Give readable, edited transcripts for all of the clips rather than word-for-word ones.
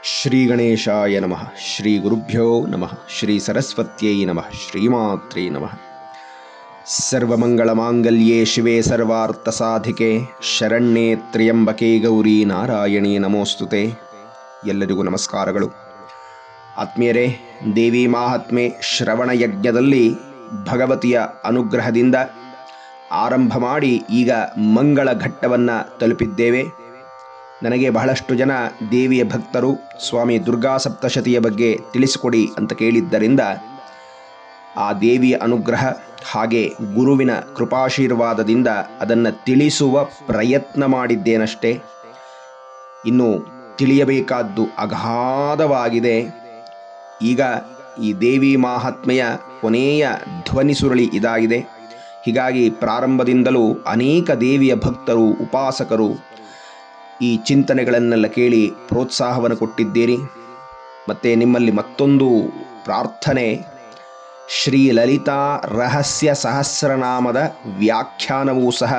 ಶ್ರೀ ಗಣೇಶಾಯ ನಮಃ. ಶ್ರೀ ಗುರುಭ್ಯೋ ನಮಃ. ಶ್ರೀ ಸರಸ್ವತ್ಯೈ ನಮಃ. ಶ್ರೀಮಾತ್ರೇ ನಮಃ. ಸರ್ವಮಂಗಳ ಮಾಂಗಲ್ಯೇ ಶಿವೆ ಸರ್ವಾರ್ಥ ಸಾಧಿಕೆ ಶರಣ್ಯೇ ತ್ರ್ಯಂಬಕೆ ಗೌರಿ ನಾರಾಯಣಿ ನಮೋಸ್ತುತೆ. ಎಲ್ಲರಿಗೂ ನಮಸ್ಕಾರಗಳು. ಆತ್ಮೀಯರೇ, ದೇವಿ ಮಾಹಾತ್ಮೆ ಶ್ರವಣ ಯಜ್ಞದಲ್ಲಿ ಭಗವತಿಯ ಅನುಗ್ರಹದಿಂದ ಆರಂಭ ಮಾಡಿ ಈಗ ಮಂಗಳ ಘಟ್ಟವನ್ನು ತಲುಪಿದ್ದೇವೆ. ನನಗೆ ಬಹಳಷ್ಟು ಜನ ದೇವಿಯ ಭಕ್ತರು ಸ್ವಾಮಿ ದುರ್ಗಾ ಸಪ್ತಶತಿಯ ಬಗ್ಗೆ ತಿಳಿಸಿಕೊಡಿ ಅಂತ ಕೇಳಿದ್ದರಿಂದ ಆ ದೇವಿಯ ಅನುಗ್ರಹ ಹಾಗೆ ಗುರುವಿನ ಕೃಪಾಶೀರ್ವಾದದಿಂದ ಅದನ್ನು ತಿಳಿಸುವ ಪ್ರಯತ್ನ ಮಾಡಿದ್ದೇನಷ್ಟೇ. ಇನ್ನು ತಿಳಿಯಬೇಕಾದ್ದು ಅಗಾಧವಾಗಿದೆ. ಈಗ ಈ ದೇವಿ ಮಾಹಾತ್ಮೆಯ ಕೊನೆಯ ಧ್ವನಿ ಸುರುಳಿ ಇದಾಗಿದೆ. ಹೀಗಾಗಿ ಪ್ರಾರಂಭದಿಂದಲೂ ಅನೇಕ ದೇವಿಯ ಭಕ್ತರು, ಉಪಾಸಕರು ಈ ಚಿಂತನೆಗಳನ್ನೆಲ್ಲ ಕೇಳಿ ಪ್ರೋತ್ಸಾಹವನ್ನು ಕೊಟ್ಟಿದ್ದೀರಿ. ಮತ್ತು ನಿಮ್ಮಲ್ಲಿ ಮತ್ತೊಂದು ಪ್ರಾರ್ಥನೆ, ಶ್ರೀ ಲಲಿತಾ ರಹಸ್ಯ ಸಹಸ್ರನಾಮದ ವ್ಯಾಖ್ಯಾನವೂ ಸಹ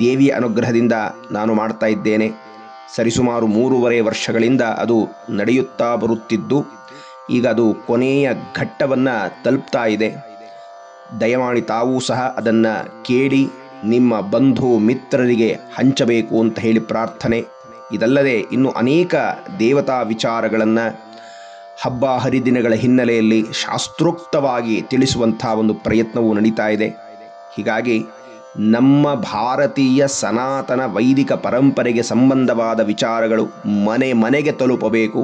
ದೇವಿಯ ಅನುಗ್ರಹದಿಂದ ನಾನು ಮಾಡ್ತಾ ಇದ್ದೇನೆ. ಸರಿಸುಮಾರು 3.5 ವರ್ಷಗಳಿಂದ ಅದು ನಡೆಯುತ್ತಾ ಬರುತ್ತಿದ್ದು ಈಗ ಅದು ಕೊನೆಯ ಘಟ್ಟವನ್ನು ತಲುಪ್ತಾ ಇದೆ. ದಯಮಾಡಿ ತಾವೂ ಸಹ ಅದನ್ನು ಕೇಳಿ ನಿಮ್ಮ ಬಂಧು ಮಿತ್ರರಿಗೆ ಹಂಚಬೇಕು ಅಂತ ಹೇಳಿ ಪ್ರಾರ್ಥನೆ. ಇದಲ್ಲದೆ ಇನ್ನು ಅನೇಕ ದೇವತಾ ವಿಚಾರಗಳನ್ನು ಹಬ್ಬ ಹರಿದಿನಗಳ ಹಿನ್ನೆಲೆಯಲ್ಲಿ ಶಾಸ್ತ್ರೋಕ್ತವಾಗಿ ತಿಳಿಸುವಂಥ ಒಂದು ಪ್ರಯತ್ನವೂ ನಡೀತಾ ಇದೆ. ಹೀಗಾಗಿ ನಮ್ಮ ಭಾರತೀಯ ಸನಾತನ ವೈದಿಕ ಪರಂಪರೆಗೆ ಸಂಬಂಧವಾದ ವಿಚಾರಗಳು ಮನೆ ಮನೆಗೆ ತಲುಪಬೇಕು.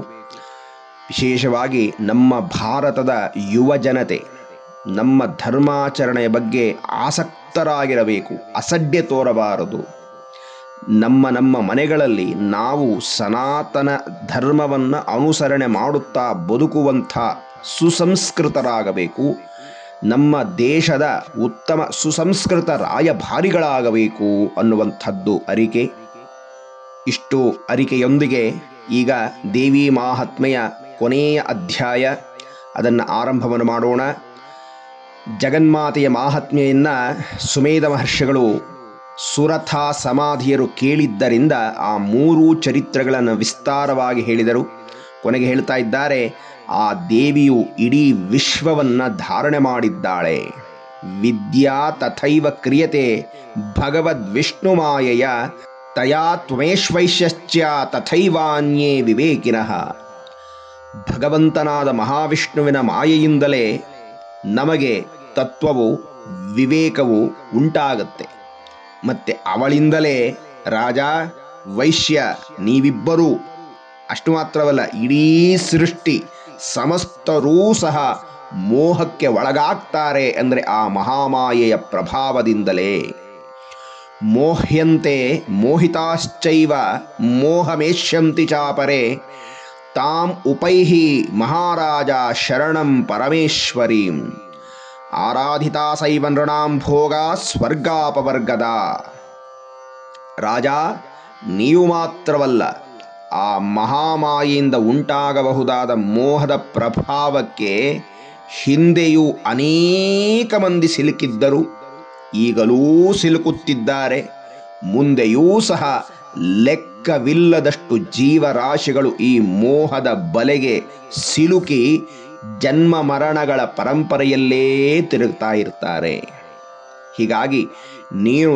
ವಿಶೇಷವಾಗಿ ನಮ್ಮ ಭಾರತದ ಯುವ ಜನತೆ ನಮ್ಮ ಧರ್ಮಾಚರಣೆಯ ಬಗ್ಗೆ ಆಸಕ್ತರಾಗಿರಬೇಕು, ಅಸಡ್ಡೆ ತೋರಬಾರದು. ನಮ್ಮ ಮನೆಗಳಲ್ಲಿ ನಾವು ಸನಾತನ ಧರ್ಮವನ್ನು ಅನುಸರಣೆ ಮಾಡುತ್ತಾ ಬದುಕುವಂಥ ಸುಸಂಸ್ಕೃತರಾಗಬೇಕು. ನಮ್ಮ ದೇಶದ ಉತ್ತಮ ಸುಸಂಸ್ಕೃತ ರಾಯಭಾರಿಗಳಾಗಬೇಕು ಅನ್ನುವಂಥದ್ದು ಅರಿಕೆ. ಇಷ್ಟು ಅರಿಕೆಯೊಂದಿಗೆ ಈಗ ದೇವಿ ಮಾಹಾತ್ಮೆಯ ಕೊನೆಯ ಅಧ್ಯಾಯ, ಅದನ್ನು ಆರಂಭವನ್ನು ಮಾಡೋಣ. ಜಗನ್ಮಾತೆಯ ಮಾಹಾತ್ಮೆಯನ್ನು ಸುಮೇಧ ಮಹರ್ಷಿಗಳು ಸುರಥಾ ಸಮಾಧಿಯರು ಕೇಳಿದ್ದರಿಂದ ಆ 3 ಚರಿತ್ರೆಗಳನ್ನು ವಿಸ್ತಾರವಾಗಿ ಹೇಳಿದರು. ಕೊನೆಗೆ ಹೇಳ್ತಾ ಇದ್ದಾರೆ, ಆ ದೇವಿಯು ಇಡೀ ವಿಶ್ವವನ್ನು ಧಾರಣೆ ಮಾಡಿದ್ದಾಳೆ. ವಿದ್ಯಾ ತಥೈವ ಕ್ರಿಯತೆ ಭಗವದ್ವಿಷ್ಣು ಮಾಯೆಯ ತಯಾ ತ್ವೇಶ್ವೈಶ್ಯಶ್ಚ ತಥೈವಾನ್ಯೇ ವಿವೇಕಿನಃ. ಭಗವಂತನಾದ ಮಹಾವಿಷ್ಣುವಿನ ಮಾಯೆಯಿಂದಲೇ ನಮಗೆ ತತ್ವವು, ವಿವೇಕವು ಉಂಟಾಗತ್ತೆ. ಮತ್ತು ಅವಳಿಂದಲೇ ರಾಜ, ವೈಶ್ಯ ನೀವಿಬ್ಬರೂ, ಅಷ್ಟು ಮಾತ್ರವಲ್ಲ ಇಡೀ ಸೃಷ್ಟಿ ಸಮಸ್ತರೂ ಸಹ ಮೋಹಕ್ಕೆ ಒಳಗಾಗ್ತಾರೆ. ಅಂದರೆ ಆ ಮಹಾಮಾಯೆಯ ಪ್ರಭಾವದಿಂದಲೇ. ಮೋಹ್ಯಂತೆ ಮೋಹಿತಾಶ್ಚೈವ ಮೋಹಮೇಷ್ಯಂತಿ ಚಾಪರೆ ತಾಂ ಉಪೈಹಿ ಮಹಾರಾಜ ಶರಣಂ ಪರಮೇಶ್ವರೀಂ ಆರಾಧಿತಾ ಸೈವ ನೃಣಾಂ ಭೋಗ ಸ್ವರ್ಗಾಪವರ್ಗದ. ರಾಜ, ನೀವು ಮಾತ್ರವಲ್ಲ, ಆ ಮಹಾಮಾಯೆಯಿಂದ ಉಂಟಾಗಬಹುದಾದ ಮೋಹದ ಪ್ರಭಾವಕ್ಕೆ ಹಿಂದೆಯೂ ಅನೇಕ ಮಂದಿ ಸಿಲುಕಿದ್ದರು, ಈಗಲೂ ಸಿಲುಕುತ್ತಿದ್ದಾರೆ. ಮುಂದೆಯೂ ಸಹ ಲೆಕ್ಕವಿಲ್ಲದಷ್ಟು ಜೀವರಾಶಿಗಳು ಈ ಮೋಹದ ಬಲೆಗೆ ಸಿಲುಕಿ ಜನ್ಮ ಮರಣಗಳ ಪರಂಪರೆಯಲ್ಲೇ ತಿರುಗ್ತಾ ಇರ್ತಾರೆ. ಹೀಗಾಗಿ ನೀನು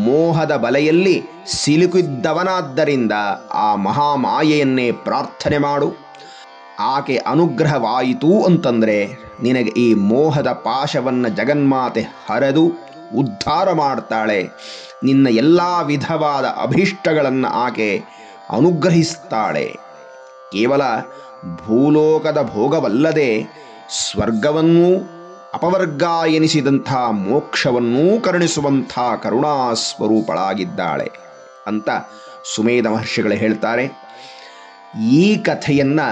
ಮೋಹದ ಬಲೆಯಲ್ಲಿ ಸಿಲುಕಿದ್ದವನಾದ್ದರಿಂದ ಆ ಮಹಾಮಾಯೆಯನ್ನೇ ಪ್ರಾರ್ಥನೆ ಮಾಡು. ಆಕೆ ಅನುಗ್ರಹವಾಯಿತು ಅಂತಂದರೆ ನಿನಗೆ ಈ ಮೋಹದ ಪಾಶವನ್ನು ಜಗನ್ಮಾತೆ ಹರಿದು ಉದ್ಧಾರ ಮಾಡ್ತಾಳೆ. ನಿನ್ನ ಎಲ್ಲ ವಿಧವಾದ ಅಭೀಷ್ಟಗಳನ್ನು ಆಕೆ ಅನುಗ್ರಹಿಸ್ತಾಳೆ. ಕೇವಲ ಭೂಲೋಕದ ಭೋಗವಲ್ಲದೆ ಸ್ವರ್ಗವನ್ನೂ ಅಪವರ್ಗ ಎನಿಸಿದಂಥ ಮೋಕ್ಷವನ್ನೂ ಕರುಣಿಸುವಂಥ ಕರುಣಾಸ್ವರೂಪಳಾಗಿದ್ದಾಳೆ ಅಂತ ಸುಮೇಧ ಮಹರ್ಷಿಗಳು ಹೇಳ್ತಾರೆ. ಈ ಕಥೆಯನ್ನು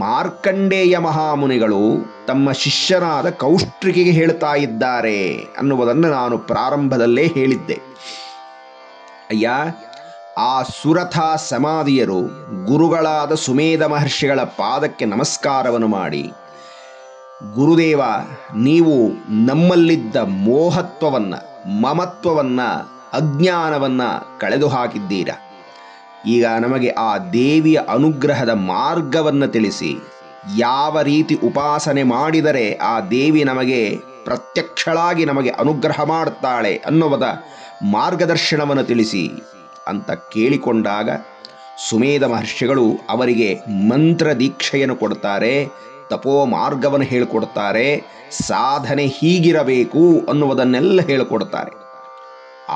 ಮಾರ್ಕಂಡೇಯ ಮಹಾಮುನಿಗಳು ತಮ್ಮ ಶಿಷ್ಯನಾದ ಕೌಷ್ಟಿಕಿಗೆ ಹೇಳ್ತಾ ಇದ್ದಾರೆ ಅನ್ನುವುದನ್ನು ನಾನು ಪ್ರಾರಂಭದಲ್ಲೇ ಹೇಳಿದ್ದೆ. ಅಯ್ಯ, ಆ ಸುರಥಾ ಸಮಾಧಿಯರು ಗುರುಗಳಾದ ಸುಮೇಧ ಮಹರ್ಷಿಗಳ ಪಾದಕ್ಕೆ ನಮಸ್ಕಾರವನ್ನು ಮಾಡಿ, ಗುರುದೇವ, ನೀವು ನಮ್ಮಲ್ಲಿದ್ದ ಮೋಹತ್ವವನ್ನು, ಮಮತ್ವವನ್ನು, ಅಜ್ಞಾನವನ್ನು ಕಳೆದು ಹಾಕಿದ್ದೀರ. ಈಗ ನಮಗೆ ಆ ದೇವಿಯ ಅನುಗ್ರಹದ ಮಾರ್ಗವನ್ನು ತಿಳಿಸಿ, ಯಾವ ರೀತಿ ಉಪಾಸನೆ ಮಾಡಿದರೆ ಆ ದೇವಿ ನಮಗೆ ಪ್ರತ್ಯಕ್ಷಳಾಗಿ ನಮಗೆ ಅನುಗ್ರಹ ಮಾಡುತ್ತಾಳೆ ಅನ್ನುವುದ ಮಾರ್ಗದರ್ಶನವನ್ನು ತಿಳಿಸಿ ಅಂತ ಕೇಳಿಕೊಂಡಾಗ ಸುಮೇಧ ಮಹರ್ಷಿಗಳು ಅವರಿಗೆ ಮಂತ್ರ ದೀಕ್ಷೆಯನ್ನು ಕೊಡ್ತಾರೆ, ತಪೋ ಮಾರ್ಗವನ್ನು ಹೇಳಿಕೊಡ್ತಾರೆ, ಸಾಧನೆ ಹೀಗಿರಬೇಕು ಅನ್ನುವುದನ್ನೆಲ್ಲ ಹೇಳಿಕೊಡ್ತಾರೆ.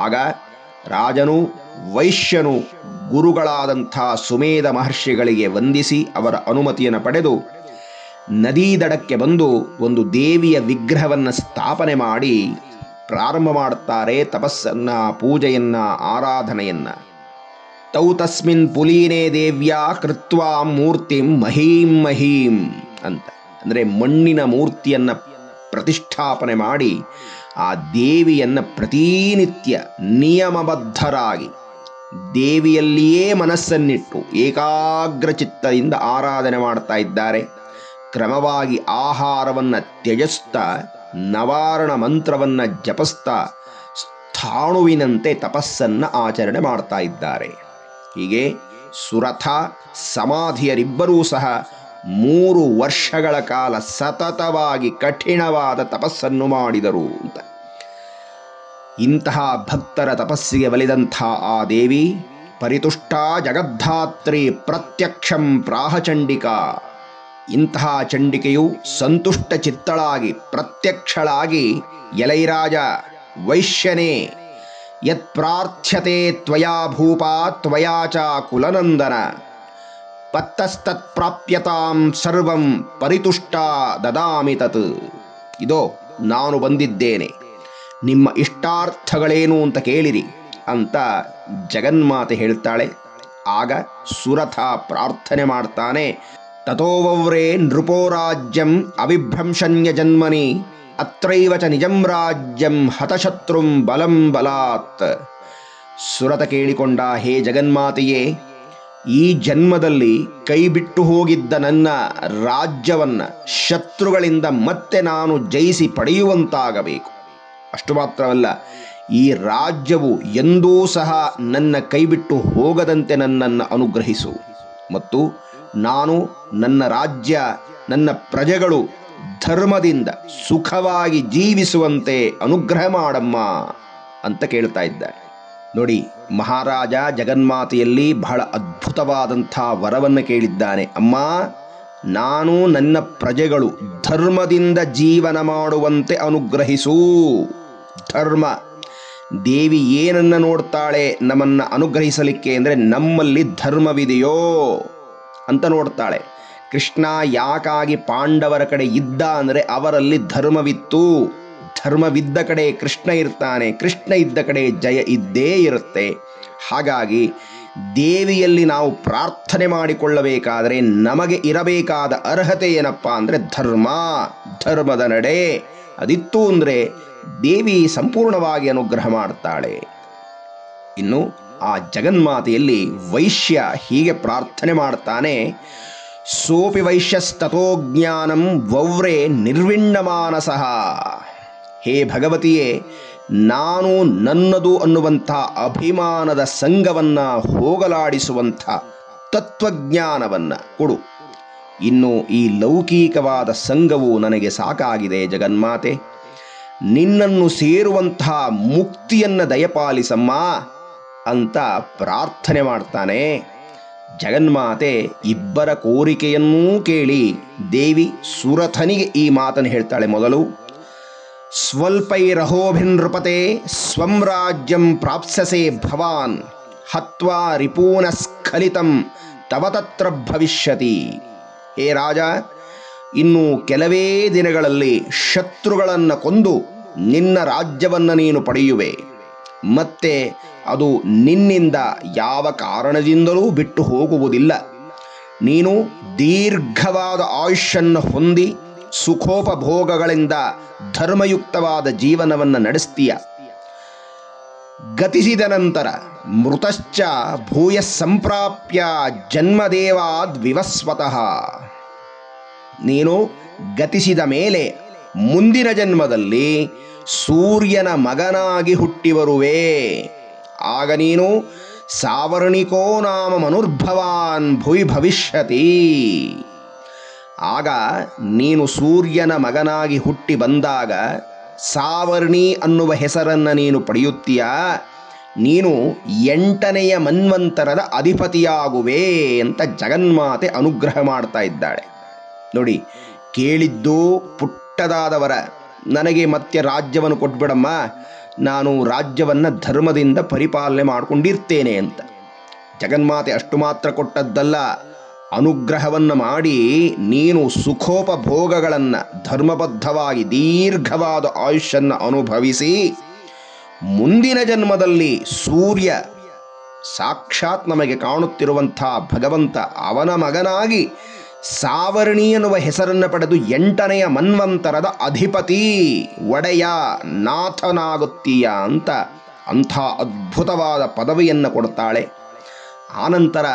ಆಗ ರಾಜನು ವೈಶ್ಯನು ಗುರುಗಳಾದಂಥ ಸುಮೇಧ ಮಹರ್ಷಿಗಳಿಗೆ ವಂದಿಸಿ ಅವರ ಅನುಮತಿಯನ್ನು ಪಡೆದು ನದೀ ದಡಕ್ಕೆ ಬಂದು ಒಂದು ದೇವಿಯ ವಿಗ್ರಹವನ್ನು ಸ್ಥಾಪನೆ ಮಾಡಿ ಪ್ರಾರಂಭ ಮಾಡುತ್ತಾರೆ ತಪಸ್ಸನ್ನ, ಪೂಜೆಯನ್ನ, ಆರಾಧನೆಯನ್ನ. ತೌ ತಸ್ಮಿನ್ ಪುಲೀನೇ ದೇವ್ಯಾ ಕೃತ್ವಾ ಮೂರ್ತಿಂ ಮಹೀಂ ಮಹೀಂ ಅಂತ, ಅಂದರೆ ಮಣ್ಣಿನ ಮೂರ್ತಿಯನ್ನು ಪ್ರತಿಷ್ಠಾಪನೆ ಮಾಡಿ ಆ ದೇವಿಯನ್ನು ಪ್ರತಿನಿತ್ಯ ನಿಯಮಬದ್ಧರಾಗಿ ದೇವಿಯಲ್ಲಿಯೇ ಮನಸ್ಸನ್ನಿಟ್ಟು ಏಕಾಗ್ರಚಿತ್ತದಿಂದ ಆರಾಧನೆ ಮಾಡ್ತಾ ಇದ್ದಾರೆ. ಕ್ರಮವಾಗಿ ಆಹಾರವನ್ನು ತ್ಯಜಿಸ್ತಾ ನವಾರಣ ಮಂತ್ರವನ್ನು ಜಪಿಸ್ತಾ ಸ್ಥಾಣುವಿನಂತೆ ತಪಸ್ಸನ್ನು ಆಚರಣೆ ಮಾಡ್ತಾ ಇದ್ದಾರೆ. ಹೀಗೆ ಸುರಥ ಸಮಾಧಿಯರಿಬ್ಬರೂ ಸಹ 3 ವರ್ಷಗಳ ಕಾಲ ಸತತವಾಗಿ ಕಠಿಣವಾದ ತಪಸ್ಸನ್ನು ಮಾಡಿದರು ಅಂತ. ಇಂತಹ ಭಕ್ತರ ತಪಸ್ಸಿಗೆ ಒಲಿದಂಥ ಆ ದೇವಿ ಪರಿತುಷ್ಟ ಜಗದ್ಧಾತ್ರಿ ಪ್ರತ್ಯಕ್ಷಂ ಪ್ರಾಹಚಂಡಿಕಾ. ಇಂತಹ ಚಂಡಿಕೆಯು ಸಂತುಷ್ಟ ಚಿತ್ತಳಾಗಿ ಪ್ರತ್ಯಕ್ಷಳಾಗಿ, ಎಲೈರಾಜ ವೈಶ್ಯನೇ, ಯತ್ ಪ್ರಾರ್ಥ್ಯತೆ ತ್ವಯಾ ಭೂಪ ತ್ವಯಾ ಚ ಕುಲನಂದನ ಪತ್ತಸ್ತತ್ ಪ್ರಾಪ್ಯತಾಂ ಸರ್ವಂ ಪರಿತುಷ್ಟ ದದಾಮಿ ತತ್. ಇದೋ ನಾನು ಬಂದಿದ್ದೇನೆ, ನಿಮ್ಮ ಇಷ್ಟಾರ್ಥಗಳೇನು ಅಂತ ಕೇಳಿರಿ ಅಂತ ಜಗನ್ಮಾತೆ ಹೇಳ್ತಾಳೆ. ಆಗ ಸುರಥ ಪ್ರಾರ್ಥನೆ ಮಾಡ್ತಾನೆ, ತಥೋವವ್ರೇ ನೃಪೋ ರಾಜ್ಯಂ ಅವಿಭ್ರಂಶನ್ಯ ಜನ್ಮನಿ ಅತ್ರೈವ ಚ ನಿಜಂ ರಾಜ್ಯಂ ಹತಶತ್ರುಂ ಬಲಂ ಬಲಾತ್. ಸುರತ ಕೇಳಿಕೊಂಡ, ಹೇ ಜಗನ್ಮಾತೆಯೇ, ಈ ಜನ್ಮದಲ್ಲಿ ಕೈಬಿಟ್ಟು ಹೋಗಿದ್ದ ನನ್ನ ರಾಜ್ಯವನ್ನು ಶತ್ರುಗಳಿಂದ ಮತ್ತೆ ನಾನು ಜಯಿಸಿ ಪಡೆಯುವಂತಾಗಬೇಕು. ಅಷ್ಟು ಮಾತ್ರವಲ್ಲ, ಈ ರಾಜ್ಯವು ಎಂದೂ ಸಹ ನನ್ನ ಕೈಬಿಟ್ಟು ಹೋಗದಂತೆ ನನ್ನನ್ನು ಅನುಗ್ರಹಿಸು ಮತ್ತು ನಾನು, ನನ್ನ ರಾಜ್ಯ, ನನ್ನ ಪ್ರಜೆಗಳು ಧರ್ಮದಿಂದ ಸುಖವಾಗಿ ಜೀವಿಸುವಂತೆ ಅನುಗ್ರಹ ಮಾಡಮ್ಮ ಅಂತ ಕೇಳ್ತಾ ಇದ್ದಾರೆ. ನೋಡಿ, ಮಹಾರಾಜ ಜಗನ್ಮಾತೆಯಲ್ಲಿ ಬಹಳ ಅದ್ಭುತವಾದಂಥ ವರವನ್ನು ಕೇಳಿದ್ದಾನೆ. ಅಮ್ಮ, ನಾನು ನನ್ನ ಪ್ರಜೆಗಳು ಧರ್ಮದಿಂದ ಜೀವನ ಮಾಡುವಂತೆ ಅನುಗ್ರಹಿಸು. ಧರ್ಮ, ದೇವಿ ಏನನ್ನು ನೋಡ್ತಾಳೆ ನಮ್ಮನ್ನು ಅನುಗ್ರಹಿಸಲಿಕ್ಕೆ ಅಂದರೆ ನಮ್ಮಲ್ಲಿ ಧರ್ಮವಿದೆಯೋ ಅಂತ ನೋಡ್ತಾಳೆ. ಕೃಷ್ಣ ಯಾಕಾಗಿ ಪಾಂಡವರ ಕಡೆ ಇದ್ದ ಅಂದರೆ ಅವರಲ್ಲಿ ಧರ್ಮವಿತ್ತು. ಧರ್ಮವಿದ್ದ ಕಡೆ ಕೃಷ್ಣ ಇರ್ತಾನೆ, ಕೃಷ್ಣ ಇದ್ದ ಕಡೆ ಜಯ ಇದ್ದೇ ಇರುತ್ತೆ. ಹಾಗಾಗಿ ದೇವಿಯಲ್ಲಿ ನಾವು ಪ್ರಾರ್ಥನೆ ಮಾಡಿಕೊಳ್ಳಬೇಕಾದರೆ ನಮಗೆ ಇರಬೇಕಾದ ಅರ್ಹತೆ ಏನಪ್ಪ ಅಂದರೆ ಧರ್ಮ, ಧರ್ಮದ ನಡೆ ಅದಿತ್ತು ಅಂದರೆ ದೇವಿ ಸಂಪೂರ್ಣವಾಗಿ ಅನುಗ್ರಹ ಮಾಡ್ತಾಳೆ. ಇನ್ನು ಆ ಜಗನ್ಮಾತೆಯಲ್ಲಿ ವೈಶ್ಯ ಹೀಗೆ ಪ್ರಾರ್ಥನೆ ಮಾಡ್ತಾನೆ, ಸೋಪಿ ವೈಶ್ಯಸ್ತತೋ ಜ್ಞಾನಂ ವವ್ರೇ ನಿರ್ವಿಣ್ಣಮಾನಸಃ. ಹೇ ಭಗವತಿಯೇ, ನಾನು ನನ್ನದು ಅನ್ನುವಂಥ ಅಭಿಮಾನದ ಸಂಘವನ್ನು ಹೋಗಲಾಡಿಸುವಂಥ ತತ್ವಜ್ಞಾನವನ್ನು ಕೊಡು. ಇನ್ನು ಈ ಲೌಕಿಕವಾದ ಸಂಘವು ನನಗೆ ಸಾಕಾಗಿದೆ ಜಗನ್ಮಾತೆ, ನಿನ್ನನ್ನು ಸೇರುವಂತಹ ಮುಕ್ತಿಯನ್ನು ದಯಪಾಲಿಸಮ್ಮ ಅಂತ ಪ್ರಾರ್ಥನೆ ಮಾಡ್ತಾನೆ. ಜಗನ್ಮಾತೆ ಇಬ್ಬರ ಕೋರಿಕೆಯನ್ನೂ ಕೇಳಿ ದೇವಿ ಸುರಥನಿಗೆ ಈ ಮಾತನ್ನು ಹೇಳ್ತಾಳೆ. ಮೊದಲು, ಸ್ವಲ್ಪೈರಹೋಭಿನೃಪತೆ ಸ್ವಂ ರಾಜ್ಯಂ ಪ್ರಾಪ್ಸ್ಯಸೆ ಭವಾನ್ ಹತ್ವಾ ರಿಪೂನ ಸ್ಖಲಿತಂ ತವ ತತ್ರ ಭವಿಷ್ಯತಿ. ಹೇ ರಾಜ, ಇನ್ನು ಕೆಲವೇ ದಿನಗಳಲ್ಲಿ ಶತ್ರುಗಳನ್ನು ಕೊಂದು ನಿನ್ನ ರಾಜ್ಯವನ್ನು ನೀನು ಪಡೆಯುವೆ. ಮತ್ತೆ ಅದು ನಿನ್ನಿಂದ ಯಾವ ಕಾರಣದಿಂದಲೂ ಬಿಟ್ಟು ಹೋಗುವುದಿಲ್ಲ. ನೀನು ದೀರ್ಘವಾದ ಆಯುಷ್ಯನ್ನು ಹೊಂದಿ ಸುಖೋಪಭೋಗಗಳಿಂದ ಧರ್ಮಯುಕ್ತವಾದ ಜೀವನವನ್ನು ನಡೆಸ್ತೀಯ. ಗತಿಸಿದ ನಂತರ ಮೃತಶ್ಚ ಭೂಯ ಸಂಪ್ರಾಪ್ಯ ಜನ್ಮದೇವಾದ್ ವಿವಸ್ವತಃ. ನೀನು ಗತಿಸಿದ ಮೇಲೆ ಮುಂದಿನ ಜನ್ಮದಲ್ಲಿ ಸೂರ್ಯನ ಮಗನಾಗಿ ಹುಟ್ಟಿ ಬರುವೆ. ಆಗ ನೀನು ಸಾವರ್ಣಿಕೋ ನಾಮ ಮನುರ್ಭವಾನ್ ಭುವಿ ಭವಿಷ್ಯತಿ. ಆಗ ನೀನು ಸೂರ್ಯನ ಮಗನಾಗಿ ಹುಟ್ಟಿ ಬಂದಾಗ ಸಾವರ್ಣಿ ಅನ್ನುವ ಹೆಸರನ್ನು ನೀನು ಪಡೆಯುತ್ತೀಯ. ನೀನು 8ನೆಯ ಮನ್ವಂತರದ ಅಧಿಪತಿಯಾಗುವೆ ಅಂತ ಜಗನ್ಮಾತೆ ಅನುಗ್ರಹ ಮಾಡ್ತಾ ಇದ್ದಾಳೆ. ನೋಡಿ, ಕೇಳಿದ್ದು ಪುಟ್ಟದಾದವರ, ನನಗೆ ಮತ್ತೆ ರಾಜ್ಯವನ್ನು ಕೊಟ್ಬಿಡಮ್ಮ, ನಾನು ರಾಜ್ಯವನ್ನು ಧರ್ಮದಿಂದ ಪರಿಪಾಲನೆ ಮಾಡಿಕೊಂಡಿರ್ತೇನೆ ಅಂತ. ಜಗನ್ಮಾತೆ ಅಷ್ಟು ಮಾತ್ರ ಕೊಟ್ಟದ್ದಲ್ಲ, ಅನುಗ್ರಹವನ್ನು ಮಾಡಿ ನೀನು ಸುಖೋಪಭೋಗಗಳನ್ನು ಧರ್ಮಬದ್ಧವಾಗಿ ದೀರ್ಘವಾದ ಆಯುಷ್ಯನ್ನು ಅನುಭವಿಸಿ ಮುಂದಿನ ಜನ್ಮದಲ್ಲಿ ಸೂರ್ಯ ಸಾಕ್ಷಾತ್ ನಮಗೆ ಕಾಣುತ್ತಿರುವಂಥ ಭಗವಂತ ಅವನ ಮಗನಾಗಿ ಸಾವರ್ಣಿ ಎನ್ನುವ ಹೆಸರನ್ನು ಪಡೆದು 8ನೆಯ ಮನ್ವಂತರದ ಅಧಿಪತಿ ಒಡೆಯ ನಾಥನಾಗುತ್ತೀಯ ಅಂತ ಅಂಥ ಅದ್ಭುತವಾದ ಪದವಿಯನ್ನು ಕೊಡ್ತಾಳೆ. ಆನಂತರ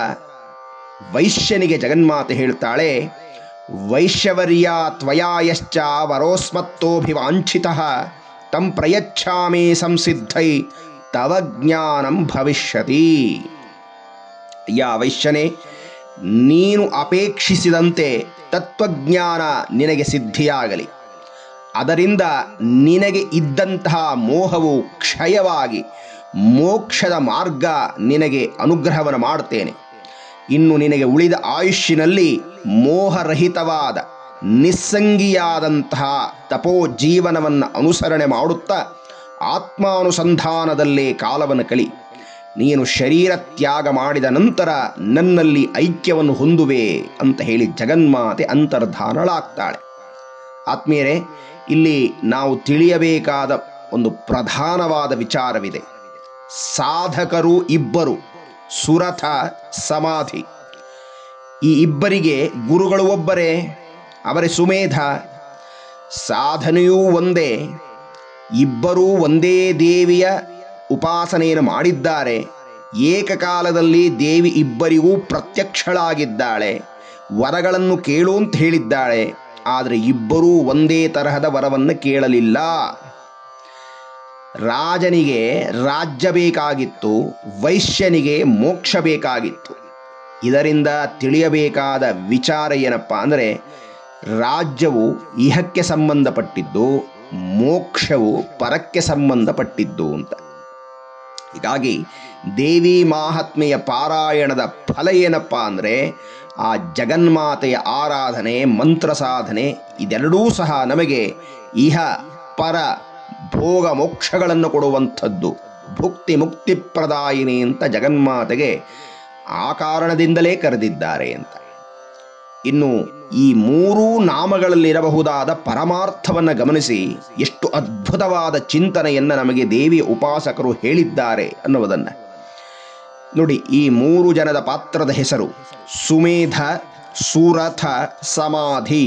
ವೈಶ್ಯನಿಗೆ ಜಗನ್ಮಾತೆ ಹೇಳ್ತಾಳೆ, ವೈಶ್ಯವರ್ಯ ತ್ವಯಾಯಶ್ಚ ವರೋಸ್ಮತ್ತೋಭಿವಾಂಛಿತಃ ತಂ ಪ್ರಯಚ್ಛಾಮಿ ಸಂಸಿದ್ಧೈ ತವ ಜ್ಞಾನಂ ಭವಿಷ್ಯತಿ. ಯಾ ವೈಶ್ಯನೇ, ನೀನು ಅಪೇಕ್ಷಿಸಿದಂತೆ ತತ್ವಜ್ಞಾನ ನಿನಗೆ ಸಿದ್ಧಿಯಾಗಲಿ. ಅದರಿಂದ ನಿನಗೆ ಇದ್ದಂತಹ ಮೋಹವು ಕ್ಷಯವಾಗಿ ಮೋಕ್ಷದ ಮಾರ್ಗ ನಿನಗೆ ಅನುಗ್ರಹವನ್ನು ಮಾಡ್ತೇನೆ. ಇನ್ನು ನಿನಗೆ ಉಳಿದ ಆಯುಷ್ಯನಲ್ಲಿ ಮೋಹರಹಿತವಾದ ನಿಸ್ಸಂಗಿಯಾದಂತಹ ತಪೋ ಜೀವನವನ್ನು ಅನುಸರಣೆ ಮಾಡುತ್ತಾ ಆತ್ಮಾನುಸಂಧಾನದಲ್ಲೇ ಕಾಲವನ್ನು ಕಳಿ. ನೀನು ಶರೀರ ತ್ಯಾಗ ಮಾಡಿದ ನಂತರ ನನ್ನಲ್ಲಿ ಐಕ್ಯವನ್ನು ಹೊಂದುವೆ ಅಂತ ಹೇಳಿ ಜಗನ್ಮಾತೆ ಅಂತರ್ಧಾನಳಾಗ್ತಾಳೆ. ಆತ್ಮೀಯರೇ, ಇಲ್ಲಿ ನಾವು ತಿಳಿಯಬೇಕಾದ ಒಂದು ಪ್ರಧಾನವಾದ ವಿಚಾರವಿದೆ. ಸಾಧಕರು ಇಬ್ಬರು, ಸುರಥ ಸಮಾಧಿ. ಈ ಇಬ್ಬರಿಗೆ ಗುರುಗಳು ಒಬ್ಬರೇ, ಅವರೇ ಸುಮೇಧ. ಸಾಧನೆಯೂ ಒಂದೇ, ಇಬ್ಬರೂ ಒಂದೇ ದೇವಿಯ ಉಪಾಸನೆಯನ್ನು ಮಾಡಿದ್ದಾರೆ. ಏಕಕಾಲದಲ್ಲಿ ದೇವಿ ಇಬ್ಬರಿಗೂ ಪ್ರತ್ಯಕ್ಷಳಾಗಿದ್ದಾಳೆ. ವರಗಳನ್ನು ಕೇಳು ಅಂತ ಹೇಳಿದ್ದಾಳೆ. ಆದರೆ ಇಬ್ಬರೂ ಒಂದೇ ತರಹದ ವರವನ್ನು ಕೇಳಲಿಲ್ಲ. ರಾಜನಿಗೆ ರಾಜ್ಯ ಬೇಕಾಗಿತ್ತು, ವೈಶ್ಯನಿಗೆ ಮೋಕ್ಷ ಬೇಕಾಗಿತ್ತು. ಇದರಿಂದ ತಿಳಿಯಬೇಕಾದ ವಿಚಾರ ಏನಪ್ಪ ಅಂದರೆ, ರಾಜ್ಯವು ಇಹಕ್ಕೆ ಸಂಬಂಧಪಟ್ಟಿದ್ದು, ಮೋಕ್ಷವು ಪರಕ್ಕೆ ಸಂಬಂಧಪಟ್ಟಿದ್ದು ಅಂತ. ಹೀಗಾಗಿ ದೇವಿ ಮಾಹಾತ್ಮೆಯ ಪಾರಾಯಣದ ಫಲ ಏನಪ್ಪ ಅಂದರೆ, ಆ ಜಗನ್ಮಾತೆಯ ಆರಾಧನೆ, ಮಂತ್ರ ಸಾಧನೆ ಇದೆರಡೂ ಸಹ ನಮಗೆ ಇಹ ಪರ ಭೋಗ ಮೋಕ್ಷಗಳನ್ನು ಕೊಡುವಂಥದ್ದು. ಭುಕ್ತಿ ಮುಕ್ತಿ ಪ್ರದಾಯಿನಿ ಅಂತ ಜಗನ್ಮಾತೆಗೆ ಆ ಕಾರಣದಿಂದಲೇ ಕರೆದಿದ್ದಾರೆ ಅಂತ. ಇನ್ನು ಈ ಮೂರೂ ನಾಮಗಳಲ್ಲಿರಬಹುದಾದ ಪರಮಾರ್ಥವನ್ನು ಗಮನಿಸಿ ಎಷ್ಟು ಅದ್ಭುತವಾದ ಚಿಂತನೆಯನ್ನು ನಮಗೆ ದೇವಿಯ ಉಪಾಸಕರು ಹೇಳಿದ್ದಾರೆ ಅನ್ನುವುದನ್ನು ನೋಡಿ. ಈ 3 ಜನದ ಪಾತ್ರದ ಹೆಸರು ಸುಮೇಧ, ಸುರಥ, ಸಮಾಧಿ.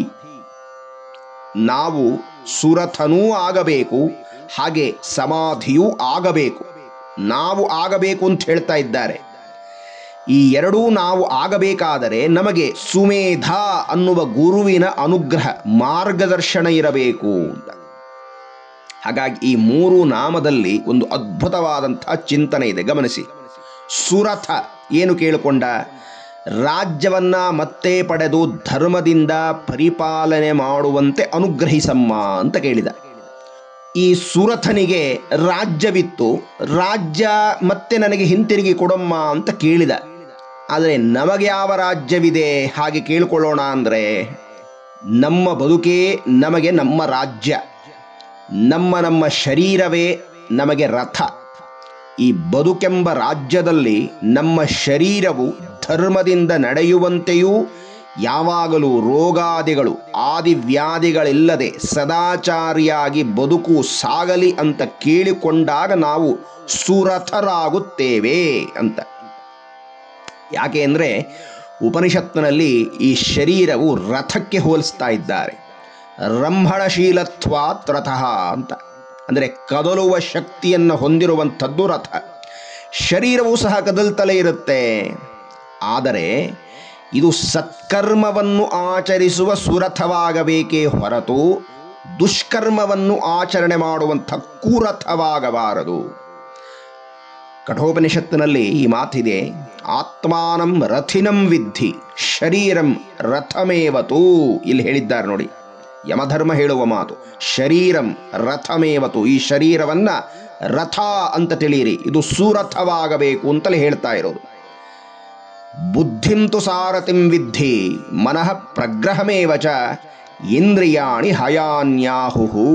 ನಾವು ಸುರಥನೂ ಆಗಬೇಕು, ಹಾಗೆ ಸಮಾಧಿಯೂ ಆಗಬೇಕು. ನಾವು ಆಗಬೇಕು ಅಂತ ಹೇಳ್ತಾ ಇದ್ದಾರೆ. ಈ ಎರಡೂ ನಾವು ಆಗಬೇಕಾದರೆ ನಮಗೆ ಸುಮೇಧ ಅನ್ನುವ ಗುರುವಿನ ಅನುಗ್ರಹ, ಮಾರ್ಗದರ್ಶನ ಇರಬೇಕು ಅಂತ. ಹಾಗಾಗಿ ಈ 3 ನಾಮದಲ್ಲಿ ಒಂದು ಅದ್ಭುತವಾದಂಥ ಚಿಂತನೆ ಇದೆ, ಗಮನಿಸಿ. ಸುರಥ ಏನು ಕೇಳಿಕೊಂಡ? ರಾಜ್ಯವನ್ನ ಮತ್ತೆ ಪಡೆದು ಧರ್ಮದಿಂದ ಪರಿಪಾಲನೆ ಮಾಡುವಂತೆ ಅನುಗ್ರಹಿಸಮ್ಮ ಅಂತ ಕೇಳಿದ. ಈ ಸುರಥನಿಗೆ ರಾಜ್ಯವಿತ್ತು, ರಾಜ್ಯ ಮತ್ತೆ ನನಗೆ ಹಿಂತಿರುಗಿ ಕೊಡಮ್ಮ ಅಂತ ಕೇಳಿದ. ಆದರೆ ನಮಗೆ ಯಾವ ರಾಜ್ಯವಿದೆ ಹಾಗೆ ಕೇಳಿಕೊಳ್ಳೋಣ ಅಂದರೆ, ನಮ್ಮ ಬದುಕೇ ನಮಗೆ ನಮ್ಮ ರಾಜ್ಯ, ನಮ್ಮ ಶರೀರವೇ ನಮಗೆ ರಥ. ಈ ಬದುಕೆಂಬ ರಾಜ್ಯದಲ್ಲಿ ನಮ್ಮ ಶರೀರವು ಧರ್ಮದಿಂದ ನಡೆಯುವಂತೆಯೂ ಯಾವಾಗಲೂ ರೋಗಾದಿಗಳು ಆದಿವ್ಯಾಧಿಗಳಿಲ್ಲದೆ ಸದಾಚಾರಿಯಾಗಿ ಬದುಕು ಸಾಗಲಿ ಅಂತ ಕೇಳಿಕೊಂಡಾಗ ನಾವು ಸುರಥರಾಗುತ್ತೇವೆ ಅಂತ. ಯಾಕೆ ಅಂದರೆ ಉಪನಿಷತ್ನಲ್ಲಿ ಈ ಶರೀರವು ರಥಕ್ಕೆ ಹೋಲಿಸ್ತಾ ಇದ್ದಾರೆ. ರಂಭಣಶೀಲತ್ವಾತ್ ರಥಃ ಅಂತ, ಅಂದರೆ ಕದಲುವ ಶಕ್ತಿಯನ್ನು ಹೊಂದಿರುವಂಥದ್ದು ರಥ. ಶರೀರವೂ ಸಹ ಕದಲ್ತಲೇ ಇರುತ್ತೆ. ಆದರೆ ಇದು ಸತ್ಕರ್ಮವನ್ನು ಆಚರಿಸುವ ಸುರಥವಾಗಬೇಕೇ ಹೊರತು ದುಷ್ಕರ್ಮವನ್ನು ಆಚರಣೆ ಮಾಡುವಂಥ ಕುರಥವಾಗಬಾರದು. ಕಠೋಪನಿಷತ್ತಿನಲ್ಲಿ ಈ ಮಾತಿದೆ, ಆತ್ಮಾನಂ ರಥಿನಂ ವಿದ್ಧಿ ಶರೀರಂ ರಥಮೇವತು. ಇಲ್ಲಿ ಹೇಳಿದ್ದಾರೆ ನೋಡಿ, ಯಮಧರ್ಮ ಹೇಳುವ ಮಾತು, ಶರೀರಂ ರಥಮೇವತು, ಈ ಶರೀರವನ್ನ ರಥ ಅಂತ ತಿಳಿಯಿರಿ, ಇದು ಸುರಥವಾಗಬೇಕು ಅಂತಲೇ ಹೇಳ್ತಾ ಇರೋದು. ಬುದ್ಧಿಂತು ಸಾರಥಿಂ ವಿದ್ಧಿ ಮನಃ ಪ್ರಗ್ರಹಮೇವಚ ಇಂದ್ರಿಯಾಣಿ ಹಯಾನ್ಯಾಹುಹು.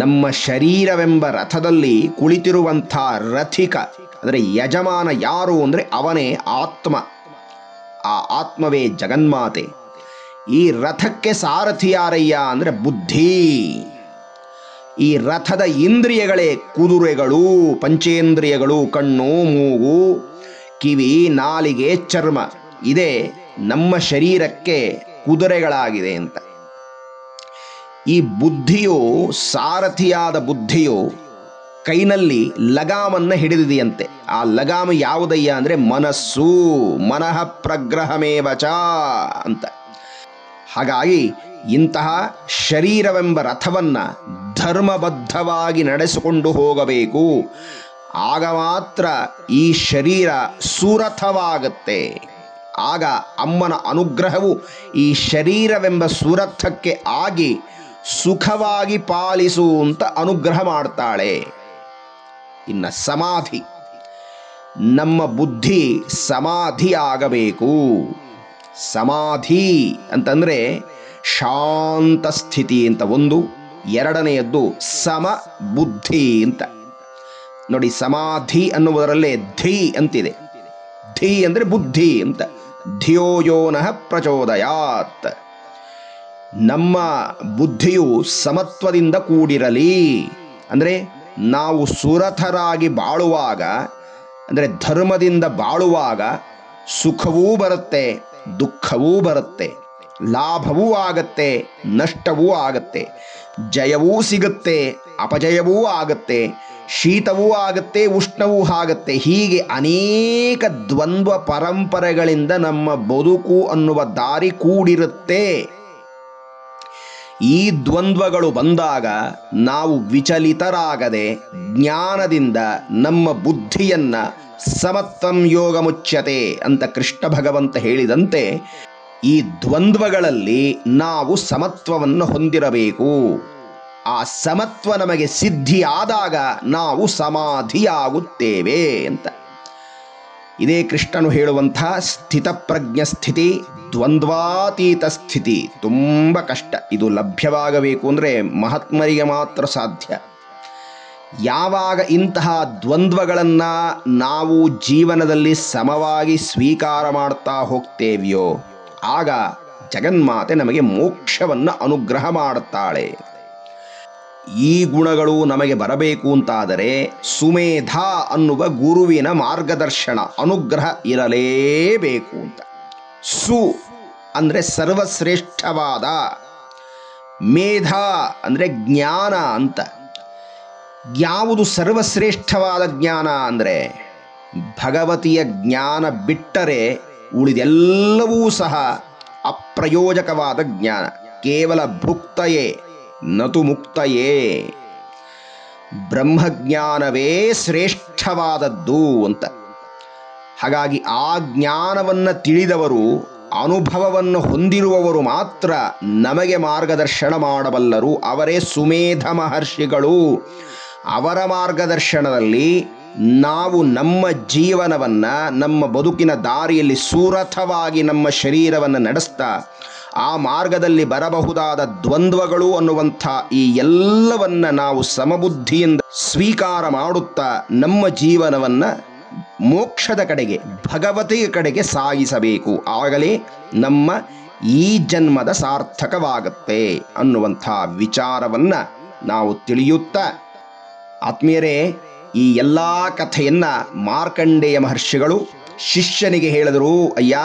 ನಮ್ಮ ಶರೀರವೆಂಬ ರಥದಲ್ಲಿ ಕುಳಿತಿರುವಂಥ ರಥಿಕ ಅಂದರೆ ಯಜಮಾನ ಯಾರು ಅಂದರೆ ಅವನೇ ಆತ್ಮ. ಆ ಆತ್ಮವೇ ಜಗನ್ಮಾತೆ. ಈ ರಥಕ್ಕೆ ಸಾರಥಿ ಯಾರಯ್ಯ ಅಂದರೆ ಬುದ್ಧಿ. ಈ ರಥದ ಇಂದ್ರಿಯಗಳೇ ಕುದುರೆಗಳು, ಪಂಚೇಂದ್ರಿಯಗಳು, ಕಣ್ಣು, ಮೂಗು, ಕಿವಿ, ನಾಲಿಗೆ, ಚರ್ಮ. ಇದೇ ನಮ್ಮ ಶರೀರಕ್ಕೆ ಕುದುರೆಗಳಾಗಿದೆ ಅಂತ. ಈ ಬುದ್ಧಿಯು, ಸಾರಥಿಯಾದ ಬುದ್ಧಿಯು ಕೈನಲ್ಲಿ ಲಗಾಮನ್ನು ಹಿಡಿದಿದೆಯಂತೆ. ಆ ಲಗಾಮ ಯಾವುದಯ್ಯ ಅಂದರೆ ಮನಸ್ಸು. ಮನಃ ಪ್ರಗ್ರಹಮೇವಚ ಅಂತ. ಹಾಗಾಗಿ ಇಂತಹ ಶರೀರವೆಂಬ ರಥವನ್ನು ಧರ್ಮಬದ್ಧವಾಗಿ ನಡೆಸಿಕೊಂಡು ಹೋಗಬೇಕು. ಆಗ ಮಾತ್ರ ಈ ಶರೀರ ಸುರಥವಾಗುತ್ತೆ. ಆಗ ಅಮ್ಮನ ಅನುಗ್ರಹವು ಈ ಶರೀರವೆಂಬ ಸುರಥಕ್ಕೆ ಆಗಿ ಸುಖವಾಗಿ ಪಾಲಿಸುವಂತ ಅನುಗ್ರಹ ಮಾಡ್ತಾಳೆ. ಇನ್ನು ಸಮಾಧಿ, ನಮ್ಮ ಬುದ್ಧಿ ಸಮಾಧಿ ಆಗಬೇಕು. ಸಮಾಧಿ ಅಂತಂದರೆ ಶಾಂತ ಸ್ಥಿತಿ ಅಂತ ಒಂದು, ಎರಡನೆಯದ್ದು ಸಮ ಬುದ್ಧಿ ಅಂತ. ನೋಡಿ, ಸಮಾಧಿ ಅನ್ನುವುದರಲ್ಲೇ ಧಿ ಅಂತಿದೆ. ಧಿ ಅಂದರೆ ಬುದ್ಧಿ ಅಂತ. ಧಿಯೋ ಯೋ ನಃ ಪ್ರಚೋದಯಾತ್. ನಮ್ಮ ಬುದ್ಧಿಯು ಸಮತ್ವದಿಂದ ಕೂಡಿರಲಿ. ಅಂದರೆ ನಾವು ಸುರಥರಾಗಿ ಬಾಳುವಾಗ, ಅಂದರೆ ಧರ್ಮದಿಂದ ಬಾಳುವಾಗ ಸುಖವೂ ಬರುತ್ತೆ, ದುಃಖವೂ ಬರುತ್ತೆ, ಲಾಭವೂ ಆಗತ್ತೆ, ನಷ್ಟವೂ ಆಗತ್ತೆ, ಜಯವೂ ಸಿಗುತ್ತೆ, ಅಪಜಯವೂ ಆಗತ್ತೆ, ಶೀತವೂ ಆಗತ್ತೆ, ಉಷ್ಣವೂ ಆಗತ್ತೆ. ಹೀಗೆ ಅನೇಕ ದ್ವಂದ್ವ ಪರಂಪರೆಗಳಿಂದ ನಮ್ಮ ಬದುಕು ಅನ್ನುವ ದಾರಿ ಕೂಡಿರುತ್ತೆ. ಈ ದ್ವಂದ್ವಗಳು ಬಂದಾಗ ನಾವು ವಿಚಲಿತರಾಗದೆ ಜ್ಞಾನದಿಂದ ನಮ್ಮ ಬುದ್ಧಿಯನ್ನ ಸಮತ್ವಂ ಯೋಗ ಮುಚ್ಯತೆ ಅಂತ ಕೃಷ್ಣ ಭಗವಂತ ಹೇಳಿದಂತೆ ಈ ದ್ವಂದ್ವಗಳಲ್ಲಿ ನಾವು ಸಮತ್ವವನ್ನು ಹೊಂದಿರಬೇಕು. ಆ ಸಮತ್ವ ನಮಗೆ ಸಿದ್ಧಿಯಾದಾಗ ನಾವು ಸಮಾಧಿಯಾಗುತ್ತೇವೆ ಅಂತ. ಇದೇ ಕೃಷ್ಣನು ಹೇಳುವಂತಹ ಸ್ಥಿತಪ್ರಜ್ಞ ಸ್ಥಿತಿ, ದ್ವಂದ್ವಾತೀತ ಸ್ಥಿತಿ ತುಂಬ ಕಷ್ಟ. ಇದು ಲಭ್ಯವಾಗಬೇಕು ಅಂದರೆ ಮಹಾತ್ಮರಿಗೆ ಮಾತ್ರ ಸಾಧ್ಯ. ಯಾವಾಗ ಇಂತಹ ದ್ವಂದ್ವಗಳನ್ನು ನಾವು ಜೀವನದಲ್ಲಿ ಸಮವಾಗಿ ಸ್ವೀಕಾರ ಮಾಡ್ತಾ ಹೋಗ್ತೇವೆಯೋ ಆಗ ಜಗನ್ಮಾತೆ ನಮಗೆ ಮೋಕ್ಷವನ್ನು ಅನುಗ್ರಹ ಮಾಡುತ್ತಾಳೆ. ಈ ಗುಣಗಳು ನಮಗೆ ಬರಬೇಕು ಅಂತಾದರೆ ಸುಮೇಧ ಅನ್ನುವ ಗುರುವಿನ ಮಾರ್ಗದರ್ಶನ ಅನುಗ್ರಹ ಇರಲೇಬೇಕು ಅಂತ. ಸು ಅಂದರೆ ಸರ್ವಶ್ರೇಷ್ಠವಾದ, ಮೇಧ ಅಂದರೆ ಜ್ಞಾನ ಅಂತ. ಯಾವುದು ಸರ್ವಶ್ರೇಷ್ಠವಾದ ಜ್ಞಾನ ಅಂದರೆ ಭಗವತಿಯ ಜ್ಞಾನ ಬಿಟ್ಟರೆ ಉಳಿದೆಲ್ಲವೂ ಸಹ ಅಪ್ರಯೋಜಕವಾದ ಜ್ಞಾನ. ಕೇವಲ ಭುಕ್ತಯೇ ನತು ಮುಕ್ತಯೇ. ಬ್ರಹ್ಮಜ್ಞಾನವೇ ಶ್ರೇಷ್ಠವಾದದ್ದು ಅಂತ. ಹಾಗಾಗಿ ಆ ಜ್ಞಾನವನ್ನು ತಿಳಿದವರು, ಅನುಭವವನ್ನು ಹೊಂದಿರುವವರು ಮಾತ್ರ ನಮಗೆ ಮಾರ್ಗದರ್ಶನ ಮಾಡಬಲ್ಲರು. ಅವರೇ ಸುಮೇಧ ಮಹರ್ಷಿಗಳು. ಅವರ ಮಾರ್ಗದರ್ಶನದಲ್ಲಿ ನಾವು ನಮ್ಮ ಜೀವನವನ್ನು, ನಮ್ಮ ಬದುಕಿನ ದಾರಿಯಲ್ಲಿ ಸುರಥವಾಗಿ ನಮ್ಮ ಶರೀರವನ್ನು ನಡೆಸ್ತಾ ಆ ಮಾರ್ಗದಲ್ಲಿ ಬರಬಹುದಾದ ದ್ವಂದ್ವಗಳು ಅನ್ನುವಂಥ ಈ ಎಲ್ಲವನ್ನ ನಾವು ಸಮಬುದ್ಧಿಯಿಂದ ಸ್ವೀಕಾರ ಮಾಡುತ್ತಾ ನಮ್ಮ ಜೀವನವನ್ನು ಮೋಕ್ಷದ ಕಡೆಗೆ, ಭಗವತಿಯ ಕಡೆಗೆ ಸಾಗಿಸಬೇಕು. ಆಗಲೇ ನಮ್ಮ ಈ ಜನ್ಮದ ಸಾರ್ಥಕವಾಗುತ್ತೆ ಅನ್ನುವಂಥ ವಿಚಾರವನ್ನು ನಾವು ತಿಳಿಯುತ್ತಾ, ಆತ್ಮೀಯರೇ, ಈ ಎಲ್ಲ ಕಥೆಯನ್ನು ಮಾರ್ಕಂಡೇಯ ಮಹರ್ಷಿಗಳು ಶಿಷ್ಯನಿಗೆ ಹೇಳಿದರು. ಅಯ್ಯ,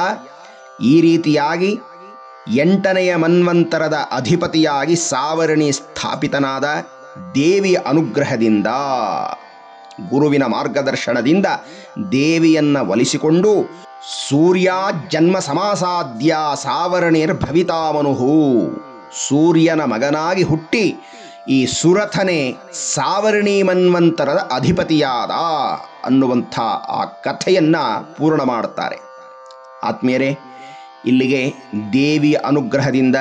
ಈ ರೀತಿಯಾಗಿ 8ನೆಯ ಮನ್ವಂತರದ ಅಧಿಪತಿಯಾಗಿ ಸಾವರ್ಣಿ ಸ್ಥಾಪಿತನಾದ ದೇವಿಯ ಅನುಗ್ರಹದಿಂದ, ಗುರುವಿನ ಮಾರ್ಗದರ್ಶನದಿಂದ ದೇವಿಯನ್ನ ಒಲಿಸಿಕೊಂಡು ಸೂರ್ಯ ಜನ್ಮ ಸಮಾಸಾದ್ಯ ಸಾವರ್ಣಿರ್ ಭವಿತಾಮನುಹು, ಸೂರ್ಯನ ಮಗನಾಗಿ ಹುಟ್ಟಿ ಈ ಸುರಥನೇ ಸಾವರ್ಣಿ ಮನ್ವಂತರದ ಅಧಿಪತಿಯಾದ ಅನ್ನುವಂಥ ಆ ಕಥೆಯನ್ನು ಪೂರ್ಣ ಮಾಡುತ್ತಾರೆ. ಆತ್ಮೀಯರೇ, ಇಲ್ಲಿಗೆ ದೇವಿಯ ಅನುಗ್ರಹದಿಂದ,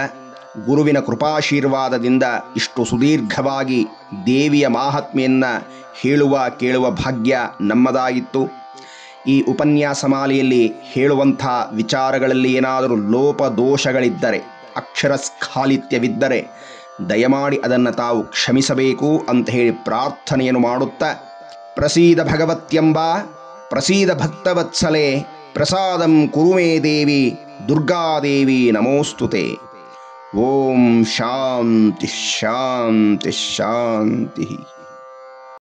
ಗುರುವಿನ ಕೃಪಾಶೀರ್ವಾದದಿಂದ ಇಷ್ಟು ಸುದೀರ್ಘವಾಗಿ ದೇವಿಯ ಮಾಹಾತ್ಮೆಯನ್ನು ಕೇಳುವ ಭಾಗ್ಯ ನಮ್ಮದಾಗಿತ್ತು. ಈ ಉಪನ್ಯಾಸ ಮಾಲೆಯಲ್ಲಿ ಹೇಳುವಂಥ ವಿಚಾರಗಳಲ್ಲಿ ಏನಾದರೂ ಲೋಪದೋಷಗಳಿದ್ದರೆ, ಅಕ್ಷರಸ್ಖಾಲಿತ್ಯವಿದ್ದರೆ ದಯಮಾಡಿ ಅದನ್ನು ತಾವು ಕ್ಷಮಿಸಬೇಕು ಅಂತ ಹೇಳಿ ಪ್ರಾರ್ಥನೆಯನ್ನು ಮಾಡುತ್ತಾ, ಪ್ರಸೀದ ಭಗವತ್ಯಂಬ ಪ್ರಸೀದ ಭಕ್ತವತ್ಸಲೆ ಪ್ರಸಾದಂ ಕುರುಮೇ ದೇವಿ ದುರ್ಗಾದೇವಿ ನಮೋಸ್ತುತೆ. ಓಂ ಶಾಂತಿ ಶಾಂತಿ ಶಾಂತಿ.